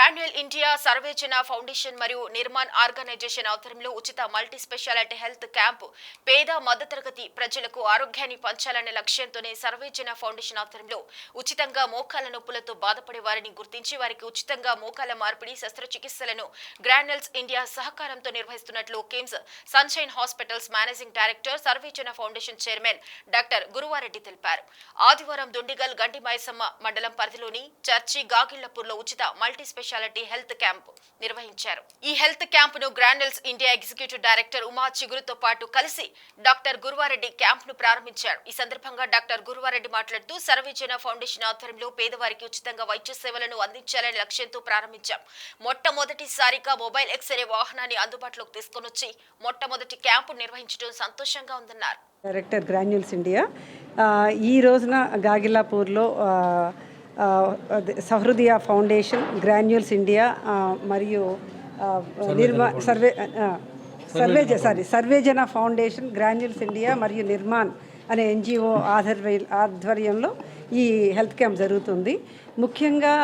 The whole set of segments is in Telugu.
గ్రాన్యుల్ ఇండియా సర్వేజన ఫౌండేషన్ మరియు నిర్మాణ్ ఆర్గనైజేషన్ ఆధ్వర్యంలో ఉచిత మల్టీ స్పెషాలిటీ హెల్త్ క్యాంప్ పేద మధ్యతరగతి ప్రజలకు ఆరోగ్యాన్ని పంచాలనే లక్ష్యంతోనే సర్వేజన ఫౌండేషన్ ఆధ్వర్యంలో ఉచితంగా మోకాల నొప్పులతో బాధపడే వారిని గుర్తించి వారికి ఉచితంగా మోకాల మార్పిడి శస్త్రచికిత్సలను గ్రాన్యుల్స్ ఇండియా సహకారంతో నిర్వహిస్తున్నట్లు KIMS sunshine hospitals managing director సర్వేజన ఫౌండేషన్ చైర్మన్ డాక్టర్ గురువారెడ్డి తెలిపారు. ఆదివారం దుండిగల్ గండి మైసమ్మ మండలం పరిధిలోని చర్చి గాగిళ్లపూర్లో ఉచిత మల్టీ స్పెషాలిటీ హెల్త్ క్యాంప్ నిర్వహించారు. ఈ హెల్త్ క్యాంప్ ను granules India executive director Uma చిగురుతో పాటు కలిసి డాక్టర్ గురువారెడ్డి క్యాంప్ ను ప్రారంభించారు. ఈ సందర్భంగా డాక్టర్ గురువారెడ్డి మాట్లాడుతూ సర్వేజన ఫౌండేషన్ ఆధ్వర్యంలో పేదవారికి ఉచితంగా వైద్య సేవలను అందించాలనే లక్ష్యంతో ప్రారంభించాం. మొట్టమొదటిసారిగా మొబైల్ ఎక్స్రే వాహనాన్ని అందుబాటులోకి తీసుకొనొచ్చి మొట్టమొదటి క్యాంపు నిర్వహించడం సంతోషంగా ఉందన్నారు. డైరెక్టర్ గ్రాన్యుల్స్ ఇండియా ఈ రోజున గాగిల్లాపూర్లో సహృదయ ఫౌండేషన్, గ్రాన్యుల్స్ ఇండియా మరియు సర్వేజన ఫౌండేషన్, గ్రాన్యుల్స్ ఇండియా మరియు నిర్మాణ్ అనే ఎన్జిఓ ఆధ్వర్యంలో ఈ హెల్త్ క్యాంప్ జరుగుతుంది. ముఖ్యంగా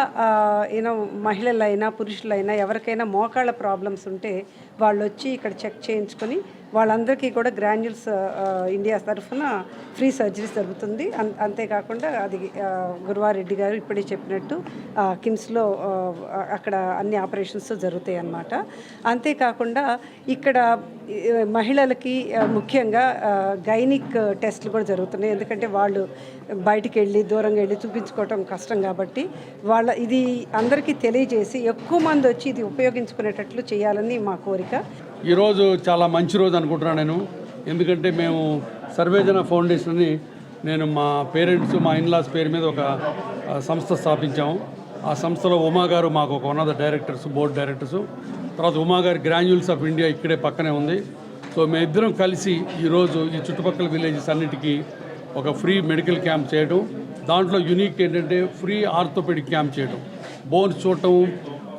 మహిళలైనా పురుషులైనా ఎవరికైనా మోకాళ్ళ ప్రాబ్లమ్స్ ఉంటే వాళ్ళు వచ్చి ఇక్కడ చెక్ చేయించుకొని వాళ్ళందరికీ కూడా గ్రాన్యుల్స్ ఇండియా తరఫున ఫ్రీ సర్జరీస్ జరుగుతుంది. అంతేకాకుండా అది గురువారెడ్డి గారు ఇప్పుడే చెప్పినట్టు కిమ్స్లో అక్కడ అన్ని ఆపరేషన్స్ జరుగుతాయి అన్నమాట. అంతేకాకుండా ఇక్కడ మహిళలకి ముఖ్యంగా గైనిక్ టెస్ట్లు కూడా జరుగుతున్నాయి. ఎందుకంటే వాళ్ళు బయటికి వెళ్ళి దూరంగా వెళ్ళి చూపించుకోవటం కష్టం కాబట్టి ఇది అందరికీ తెలియజేసి ఎక్కువ మంది వచ్చి ఇది ఉపయోగించుకునేటట్లు చేయాలని మా కోరిక. ఈరోజు చాలా మంచి రోజు అనుకుంటున్నాను నేను. ఎందుకంటే మేము సర్వేజన ఫౌండేషన్ని నేను మా పేరెంట్స్ మా ఇన్లాస్ పేరు మీద ఒక సంస్థ స్థాపించాము. ఆ సంస్థలో ఉమా గారు మాకు ఒక one of the directors, board directors. తర్వాత ఉమా గారి గ్రాన్యుల్స్ ఆఫ్ ఇండియా ఇక్కడే పక్కనే ఉంది. సో మేమిద్దరం కలిసి ఈరోజు ఈ చుట్టుపక్కల విలేజెస్ అన్నిటికీ ఒక ఫ్రీ మెడికల్ క్యాంప్ చేయడం. దాంట్లో యూనిక్ ఏంటంటే ఫ్రీ ఆర్థోపెడిక్ క్యాంప్ చేయడం. బోన్స్ చూడటం,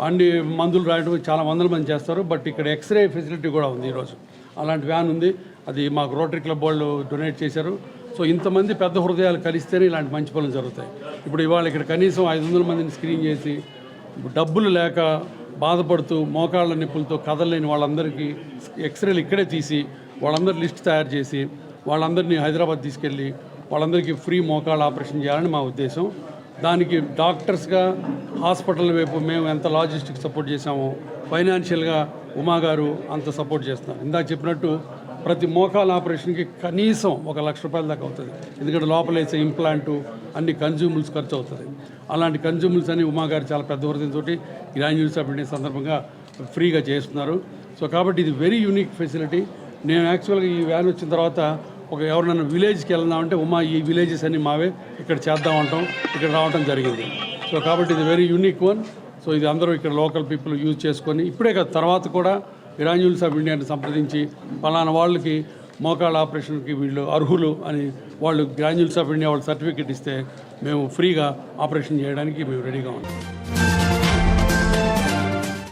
అన్ని మందులు రాయడం చాలా వందల మంది చేస్తారు. బట్ ఇక్కడ ఎక్స్రే ఫెసిలిటీ కూడా ఉంది. ఈరోజు అలాంటి వ్యాన్ ఉంది. అది మాకు రోటరీ క్లబ్ వాళ్ళు డొనేట్ చేశారు. సో ఇంతమంది పెద్ద హృదయాలు కలిస్తేనే ఇలాంటి మంచి పనులు జరుగుతాయి. ఇప్పుడు ఇవాళ ఇక్కడ కనీసం 500 మందిని స్క్రీన్ చేసి డబ్బులు లేక బాధపడుతూ మోకాళ్ళ నొప్పులతో కదలలేని వాళ్ళందరికీ ఎక్స్రేలు ఇక్కడే తీసి వాళ్ళందరి లిస్ట్ తయారు చేసి వాళ్ళందరినీ హైదరాబాద్ తీసుకెళ్ళి వాళ్ళందరికీ ఫ్రీ మోకాళ్ళ ఆపరేషన్ చేయాలని మా ఉద్దేశం. దానికి డాక్టర్స్గా హాస్పిటల్ వైపు మేము ఎంత లాజిస్టిక్ సపోర్ట్ చేసామో ఫైనాన్షియల్గా ఉమా గారు అంత సపోర్ట్ చేస్తున్నారు. ఇందాక చెప్పినట్టు ప్రతి మోకాళ్ళ ఆపరేషన్కి కనీసం ₹1,00,000 దాకా అవుతుంది. ఎందుకంటే లోపల వేసే ఇంప్లాంటు అన్ని కన్జ్యూమబుల్స్ ఖర్చు అవుతుంది. అలాంటి కన్జ్యూమబుల్స్ అని ఉమా గారు చాలా పెద్ద హృదయంతో గ్రాన్యుల్స్ ఆఫ్ ఇండియా సందర్భంగా ఫ్రీగా చేస్తున్నారు. సో కాబట్టి ఇది వెరీ యూనిక్ ఫెసిలిటీ. నేను యాక్చువల్గా ఈ వ్యాన్ వచ్చిన తర్వాత ఎవరినైనా విలేజ్కి వెళ్దామంటే ఉమా ఈ విలేజెస్ అన్ని మావే, ఇక్కడ చేద్దామంటాం, ఇక్కడ రావడం జరిగింది. సో కాబట్టి ఇది వెరీ యూనిక్ వన్. సో ఇది అందరూ ఇక్కడ లోకల్ పీపుల్ యూజ్ చేసుకొని ఇప్పుడే కదా తర్వాత కూడా గ్రాన్యుల్స్ ఆఫ్ ఇండియాని సంప్రదించి పలానా వాళ్ళకి మోకాళ్ళ ఆపరేషన్కి వీళ్ళు అర్హులు అని వాళ్ళు గ్రాన్యుల్స్ ఆఫ్ ఇండియా వాళ్ళు సర్టిఫికేట్ ఇస్తే మేము ఫ్రీగా ఆపరేషన్ చేయడానికి మేము రెడీగా ఉన్నాం.